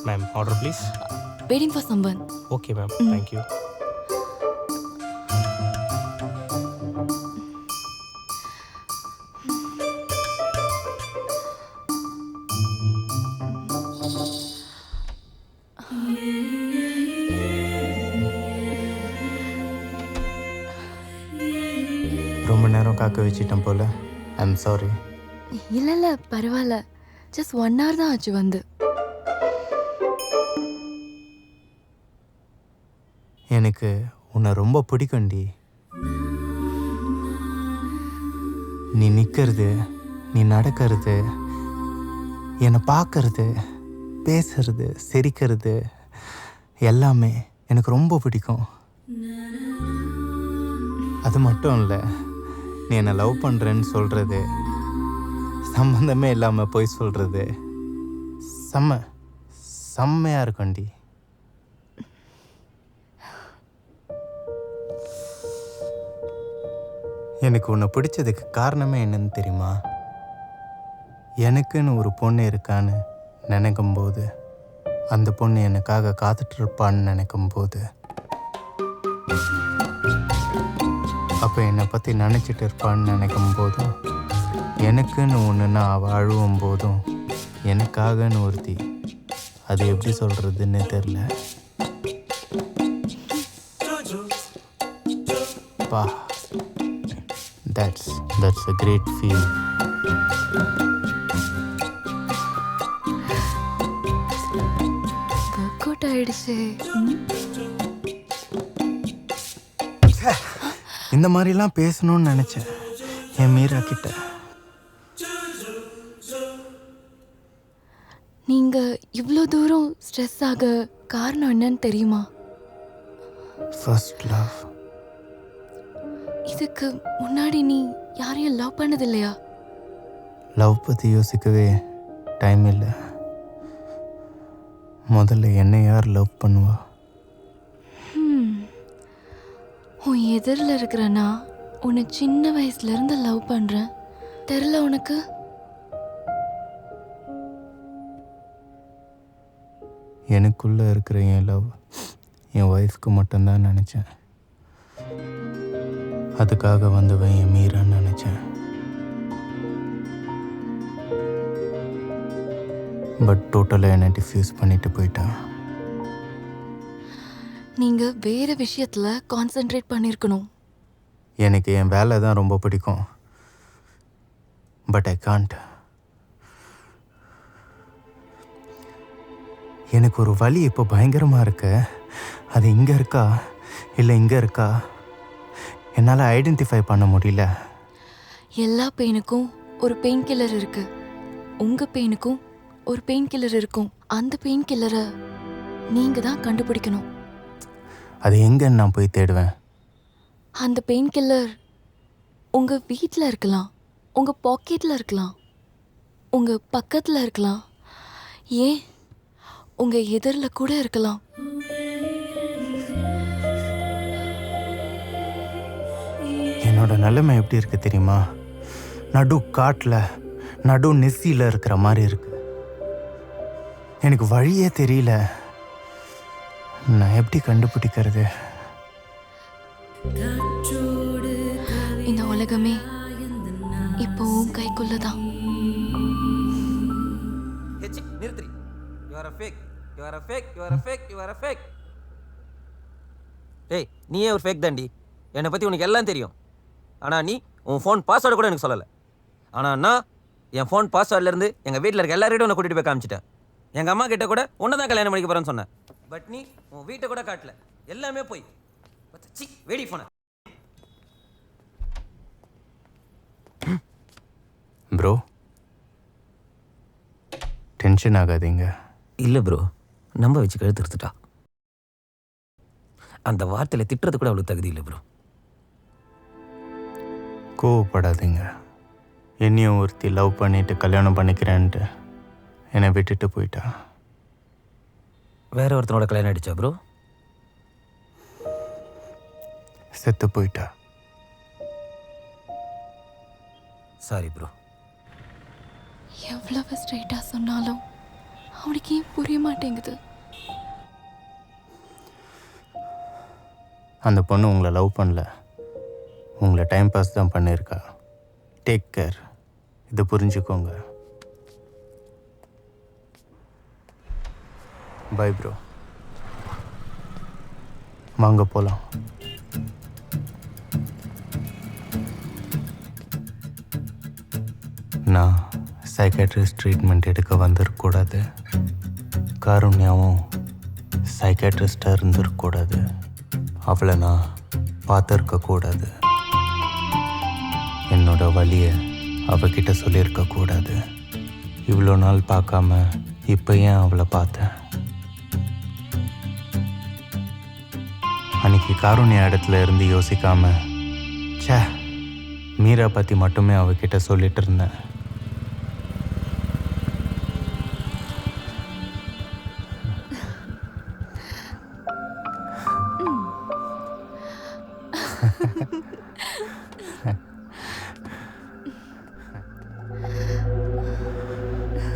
Ma'am, order please. Waiting for someone. Okay, ma'am. Thank you. ரொம்ப நேரம் காக்க வச்சிட்டேன் போல. I'm sorry. இல்ல பரவாயில்ல. ஜஸ்ட் 1 hour தான் ஆச்சு வந்து. எனக்கு உன்னை ரொம்ப பிடிக்கும்டி. நீ நிற்கிறது, நீ நடக்கிறது, என்னை பார்க்கறது, பேசுறது, சிரிக்கிறது எல்லாமே எனக்கு ரொம்ப பிடிக்கும். அது மட்டும் இல்லை, நீ என்னை லவ் பண்ணுறேன்னு சொல்கிறது, சம்மந்தமே இல்லாமல் போய் சொல்கிறது செம்மையாக இருக்கும்டி. எனக்கு உன்னை பிடிச்சதுக்கு காரணமே என்னன்னு தெரியுமா? எனக்குன்னு ஒரு பொண்ணு இருக்கான்னு நினைக்கும்போது, அந்த பொண்ணு எனக்காக காத்துட்ருப்பான்னு நினைக்கும்போது, அப்போ என்னை பற்றி நினச்சிட்டு இருப்பான்னு நினைக்கும் போதும், எனக்குன்னு ஒன்றுன்னா அவள் அழுவும் போதும், எனக்காகன்னு ஒருத்தி, அது எப்படி சொல்கிறதுன்னு தெரில. பா, that's a great feel. Work out ஆயிடுச்சு. இந்த மாதிரிலாம் பேசணும்னு நினச்சேன் என் மீரா கிட்ட. நீங்க இவ்வளோ தூரம் ஸ்ட்ரெஸ் ஆக காரணம் என்னன்னு தெரியுமா? First love. இதுக்கு முன்னாடி நீ யாரையும் லவ் பண்ணது இல்லையா? லவ் பற்றி யோசிக்கவே டைம் இல்லை. முதல்ல என்னை யார் லவ் பண்ணுவா? உன் எதிரில் இருக்கிறனா உன்னை சின்ன வயசுலேருந்து லவ் பண்ணுறேன். தெரில உனக்கு? எனக்குள்ளே இருக்கிற என் லவ் என் ஒய்ஃப்க்கு மட்டும்தான் நினச்சேன். அதுக்காக வந்தவன் என் மீரான்னு நினச்சேன். பட் டோட்டலாக என்னை டிஃப்யூஸ் பண்ணிட்டு போயிட்டான். நீங்கள் வேறு விஷயத்தில் கான்சென்ட்ரேட் பண்ணியிருக்கணும். எனக்கு என் வேலை தான் ரொம்ப பிடிக்கும். But I can't. எனக்கு ஒரு வலி இப்போ பயங்கரமாக இருக்கு. அது இங்கே இருக்கா இல்லை இங்கே இருக்கா என்னால் ஐடென்டிஃபை பண்ண முடியல. எல்லா பெயினுக்கும் ஒரு பெயின் கில்லர் இருக்கு. உங்கள் பெயினுக்கும் ஒரு பெயின் கில்லர் இருக்கும். அந்த பெயின் கில்லரை நீங்கள் தான் கண்டுபிடிக்கணும். அது எங்கன்னு நான் போய் தேடுவேன்? அந்த பெயின் கில்லர் உங்கள் வீட்டில் இருக்கலாம், உங்கள் பாக்கெட்டில் இருக்கலாம், உங்கள் பக்கத்தில் இருக்கலாம், ஏன் உங்கள் எதிரில் கூட இருக்கலாம். என்னோட நிலைமை எப்படி இருக்கு தெரியுமா? நடு காட்டில் நடு நெசியில் இருக்கிற மாதிரி இருக்கு. எனக்கு வழியே தெரியல. நான் எப்படி கண்டுபிடிக்கிறது? இந்த உலகமே இப்போ உன் கைக்குள்ளதான். நிறுத்தி. You are a fake. You are a fake. You are a fake. You are a fake. டேய், நீயே ஒரு ஃபேக் தாண்டி. என்னை பற்றி உனக்கு எல்லாம் தெரியும். ஆனால் நீ உன் ஃபோன் பாஸ்வேர்டு கூட எனக்கு சொல்லலை. ஆனால் நான் என் ஃபோன் பாஸ்வேர்ட்லேருந்து எங்கள் வீட்டில் இருக்க எல்லாரையும் உன்னை கூட்டிகிட்டு போய் காமிச்சிட்டேன். எங்கள் அம்மா கிட்ட கூட உன்னை தான் கல்யாணம் பண்ணிக்க போகிறேன்னு சொன்னேன். பட் நீ உன் வீட்டை கூட காட்டல. எல்லாமே போய் சி வெடி ஃபோனை. ப்ரோ, டென்ஷன் ஆகாதீங்க. இல்லை ப்ரோ, நம்ப வச்சு கழுத்துருத்துட்டா. அந்த வார்த்தையில் திட்டுறது கூட அவ்வளோ தகுதி இல்லை ப்ரோ. கோவப்படாதீங்க. என்னையும் ஒருத்தி லவ் பண்ணிட்டு கல்யாணம் பண்ணிக்கிறேன்ட்டு என்னை விட்டுட்டு போயிட்டா. வேற ஒருத்தனோட கல்யாணம் ஆயிடுச்சா ப்ரோ? செத்து போயிட்டா. Sorry bro. எவ்வளவு ஸ்ட்ரைட்டாக சொன்னாலும் அவனுக்கு ஏன் புரிய மாட்டேங்குது? அந்த பொண்ணு உங்களை லவ் பண்ணல, உங்களை டைம் பாஸ் தான் பண்ணியிருக்கா. Take care. இதை புரிஞ்சுக்கோங்க. Bye bro. வாங்க போகலாம். நான் சைக்காட்ரிஸ்ட் ட்ரீட்மெண்ட் எடுக்க வந்திருக்கக்கூடாது. காருண்யாவும் சைக்காட்ரிஸ்டாக இருந்திருக்கக்கூடாது. அவளை நான் பார்த்துருக்கக்கூடாது. என்னோட வலியை அவகிட்ட சொல்லியிருக்கக்கூடாது. இவ்வளோ நாள் பார்க்காம இப்போ ஏன் அவளை பார்த்தேன்? அன்னைக்கு காருண்யா இடத்துல இருந்து யோசிக்காம ச்சே மீரா பற்றி மட்டுமே அவகிட்ட சொல்லிட்டு இருந்தேன்.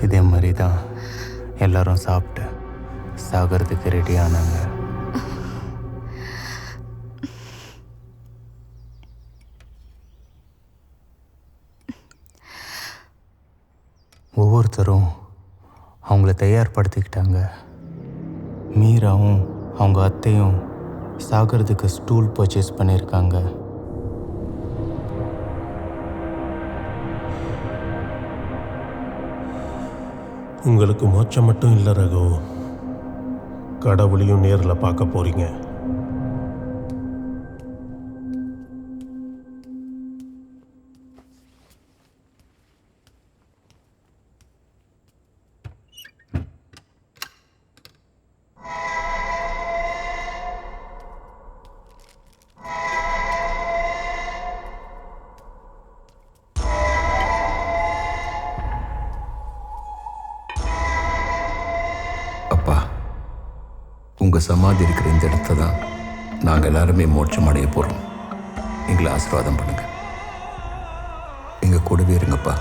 இதே மாதிரி தான் எல்லாரும் சாப்பிட்டு சாகிறதுக்கு ரெடி ஆனாங்க. ஒவ்வொருத்தரும் அவங்கள தயார்படுத்திக்கிட்டாங்க. மீராவும் அவங்க அத்தையும் சாகிறதுக்கு ஸ்டூல் பர்ச்சேஸ் பண்ணியிருக்காங்க. உங்களுக்கு மோட்சம் மட்டும் இல்லை ரகு, கடவுளையும் நேரில் பார்க்க போறீங்க. அப்பா, உங்கள் சமாதி இருக்கிற இந்த இடத்துல தான் நாங்கள் எல்லாருமே மோட்சம் அடைய போகிறோம். எங்களை ஆசீர்வாதம் பண்ணுங்க. எங்கள் கூடவே இருங்கப்பா.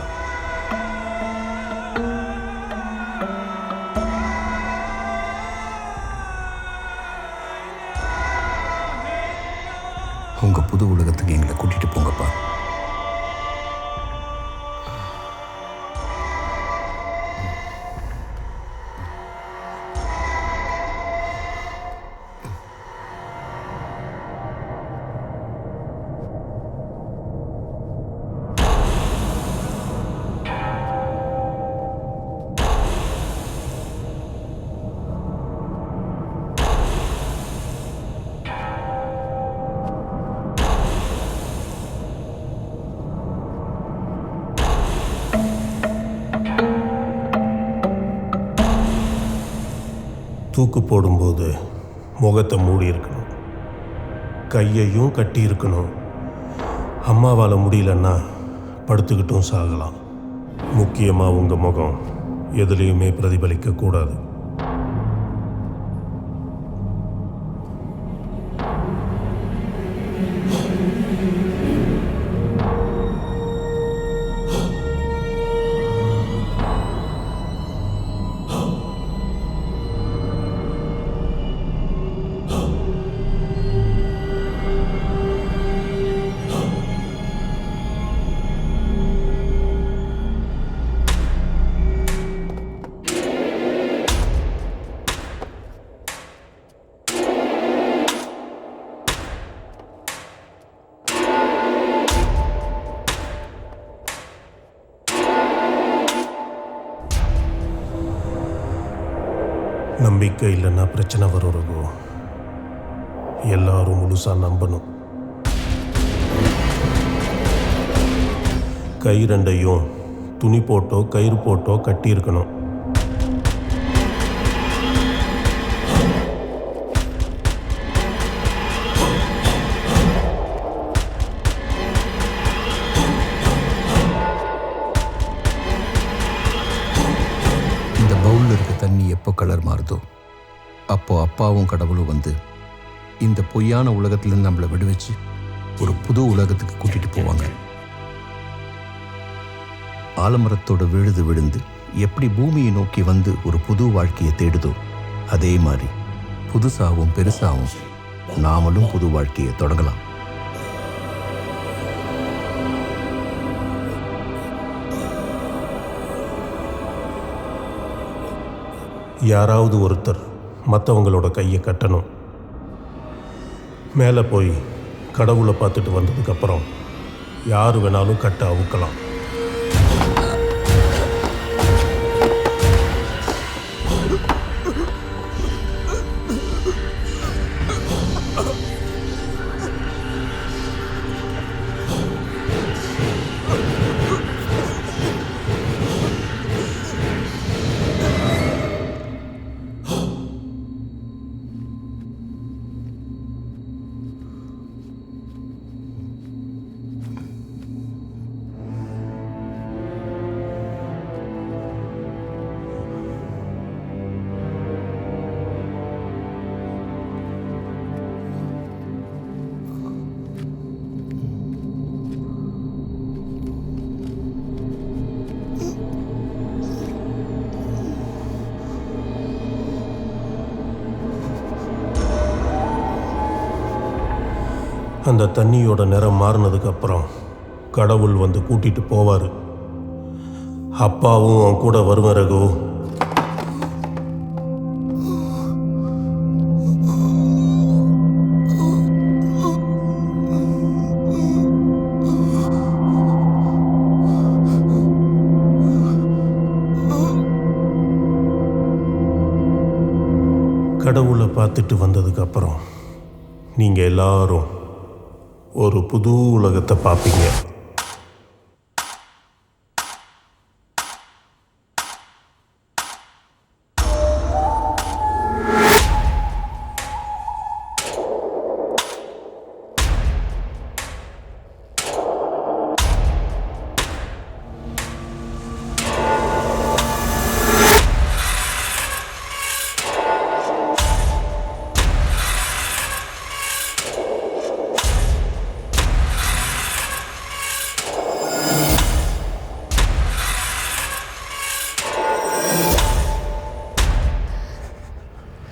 உங்கள் புது உலகத்துக்கு எங்களை கூட்டிகிட்டு போங்கப்பா. தூக்கு போடும்போது முகத்தை மூடி இருக்கணும், கையையும் கட்டி இருக்கணும். அம்மாவால் முடியலன்னா படுத்துக்கிட்டும் சாகலாம். முக்கியமாக உங்கள் முகம் எதுலேயுமே பிரதிபலிக்கக்கூடாது. நம்பிக்கை இல்லைன்னா பிரச்சனை வரும் ரகு. எல்லாரும் முழுசாக நம்பணும். கை ரெண்டையும் துணி போட்டோ கயிறு போட்டோ கட்டியிருக்கணும். இந்த பவுலில் இருக்க தண்ணி எப்போ கலர் மாறுதோ அப்போ அப்பாவும் கடவுளும் வந்து இந்த பொய்யான உலகத்திலேருந்து நம்மளை விடுவிச்சு ஒரு புது உலகத்துக்கு கூட்டிகிட்டு போவாங்க. ஆலமரத்தோட விழுது விழுந்து எப்படி பூமியை நோக்கி வந்து ஒரு புது வாழ்க்கையை தேடுதோ அதே மாதிரி புதுசாகவும் பெருசாகவும் நாமளும் புது வாழ்க்கையை தொடங்கலாம். யாராவது ஒருத்தர் மற்றவங்களோட கையை கட்டணும். மேலே போய் கடவுளை பார்த்துட்டு வந்ததுக்கப்புறம் யார் வேணாலும் கட்ட அவுக்கலாம். அந்த தண்ணியோட நிறம் மாறினதுக்கப்புறம் கடவுள் வந்து கூட்டிட்டு போவார். அப்பாவும் அவன் கூட வருவேன் ரகு. கடவுளை பார்த்துட்டு வந்ததுக்கப்புறம் நீங்கள் எல்லாரும் ஒரு புது உலகத்தை பார்ப்பீங்க.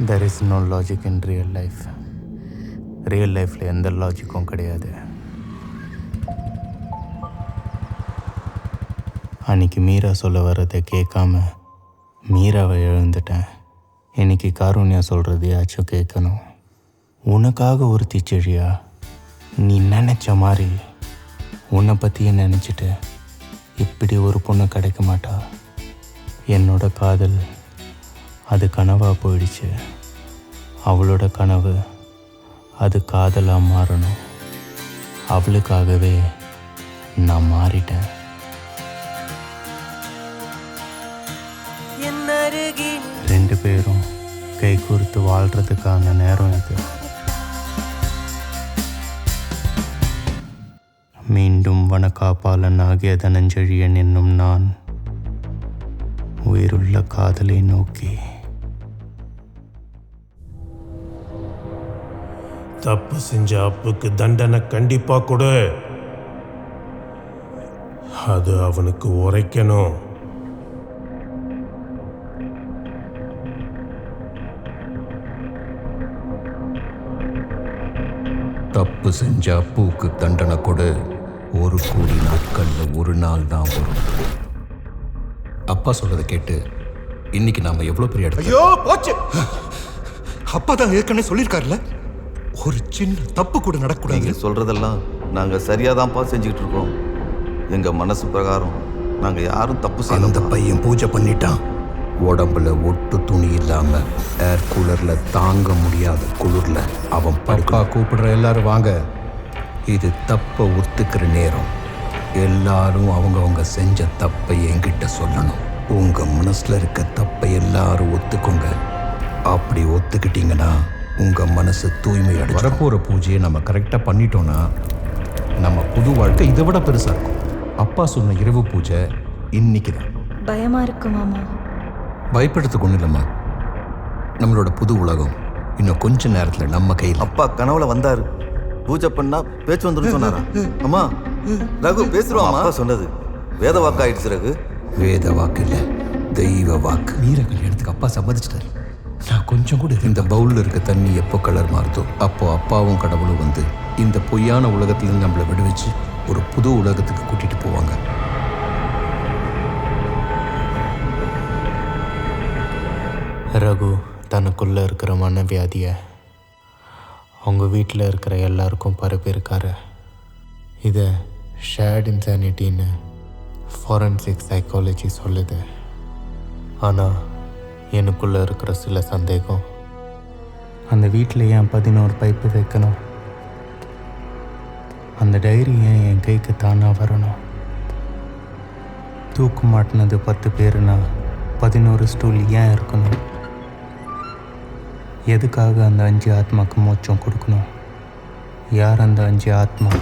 There is no logic in real life. Real லைஃப்பில் எந்த லாஜிக்கும் கிடையாது. அன்றைக்கி மீரா சொல்ல வர்றதை கேட்காம மீராவை எழுந்துட்டேன். இன்னைக்கு காருண்யா சொல்கிறதையாச்சும் கேட்கணும். உனக்காக ஒரு தீச்செழியா நீ நினச்ச மாதிரி உன்னை பற்றியே நினச்சிட்டு இப்படி ஒரு பொண்ணு கிடைக்க மாட்டா. என்னோட காதல் அது கனவாக போயிடுச்சு. அவளோட கனவு அது காதலாக மாறணும். அவளுக்காகவே நான் மாறிட்டேன். ரெண்டு பேரும் கை கோர்த்து வாழ்கிறதுக்கான நேரம் இது. மீண்டும் வனக்காப்பாளன் ஆகிய தனஞ்செழியன் என்னும் நான் உயிருள்ள காதலை நோக்கி. தப்பு செஞ்ச அப்புக்கு தண்டனை கண்டிப்பா கொடு. அது அவனுக்கு உரைக்கணும். தப்பு செஞ்ச அப்புக்கு தண்டனை கொடு. 1 கோடி நாட்கள்ல ஒரு நாள் தான் வரும். அப்பா சொல்றதை கேட்டு இன்னைக்கு நாம எவ்வளவு பெரிய இடத்துல. ஐயோ போச்சு. அப்பா தான் ஏற்கனவே சொல்லியிருக்காருல்ல, ஒரு சின்ன தப்பு கூட நடக்கூடாது. நீங்கள் சொல்கிறதெல்லாம் நாங்கள் சரியாக தான்ப்பா செஞ்சுக்கிட்டு இருக்கோம். எங்கள் மனசு பிரகாரம் நாங்கள் யாரும் தப்பு அந்த செய்யல. பையன் பூஜை பண்ணிட்டான். உடம்புல ஒட்டு துணி இல்லாம ஏர் கூலர்ல தாங்க முடியாத குளிர்ல அவன் படுப்பா. கூப்பிடுற எல்லாரும் வாங்க. இது தப்பை ஒத்துக்கிற நேரம். எல்லாரும் அவங்கவங்க செஞ்ச தப்பை என்கிட்ட சொல்லணும். உங்க மனசுல இருக்க தப்பை எல்லாரும் ஒத்துக்கோங்க. அப்படி ஒத்துக்கிட்டீங்கன்னா உங்க மனசு தூய்மை அடையும். வரப்போற பூஜையை நம்ம கரெக்டா பண்ணிட்டோம்னா நம்ம புது வாழ்க்கை இதை விட பெருசா இருக்கும். அப்பா சொன்ன இரவு பூஜை இன்னைக்கு தான். பயமா இருக்கு மாமா. பயப்படுறதுக்கு ஒன்றும் இல்லைம்மா. நம்மளோட புது உலகம் இன்னும் கொஞ்ச நேரத்துல நம்ம கையில். அப்பா கனவுல வந்தார். பூஜை பண்ணா பேச்சு வந்துடும் சொன்னாரா? அம்மா ரகு பேசுறோம். அப்பா சொன்னது வேத வாக்கு ஆயிடுச்சு ரகு. வேத வாக்கு இல்லை, தெய்வ வாக்கு. வீர கல்யாணத்துக்கு அப்பா சம்மதிச்சிட்டாரு. நான் கொஞ்சம் கூட இந்த பவுல்ல இருக்க தண்ணி எப்போ கலர் மாறுதோ அப்போ அப்பாவும் கடவுளும் வந்து இந்த பொய்யான உலகத்திலிருந்து நம்மளை விடுவிச்சு ஒரு புது உலகத்துக்கு கூட்டிட்டு போவாங்க. ரகு தனக்குள்ளே இருக்கிற மனவியாதியை அவங்க வீட்டில் இருக்கிற எல்லாருக்கும் பரப்பியிருக்காரு. இதை ஷேர்ட் இன்சானிட்டின்னு ஃபாரன்சிக் சைக்காலஜி சொல்லுது. ஆனால் எனக்குள்ளே இருக்கிற சில சந்தேகம், அந்த வீட்டில் ஏன் 11 பைப்பு வைக்கணும்? அந்த டைரி ஏன் என் கைக்கு தானாக வரணும்? தூக்கு மாட்டினது 10 பேருனா 11 ஸ்டூல் ஏன் இருக்கணும்? எதுக்காக அந்த 5 ஆத்மாக்கு மோட்சம் கொடுக்கணும்? யார் அந்த 5 ஆத்மா?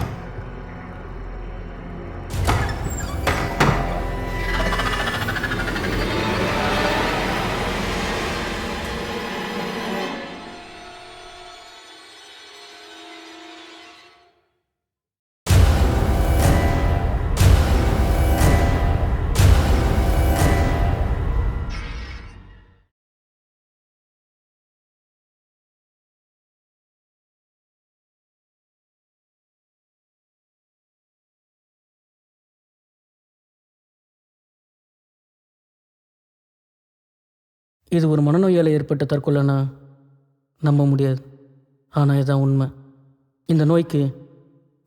இது ஒரு மனநோயால் ஏற்பட்ட தற்கொலைன்னா நம்ப முடியாது. ஆனால் இதுதான் உண்மை. இந்த நோய்க்கு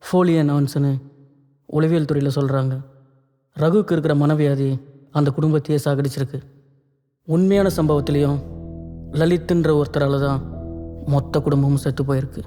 ஃபோலியோ நான்ஸ்னு உளவியல் துறையில் சொல்கிறாங்க. ரகுவுக்கு இருக்கிற மனவியாதி அந்த குடும்பத்தையே சாகடிச்சிருக்கு. உண்மையான சம்பவத்திலையும் லலித்துன்ற ஒருத்தரால் தான் மொத்த குடும்பமும் செத்து போயிருக்கு.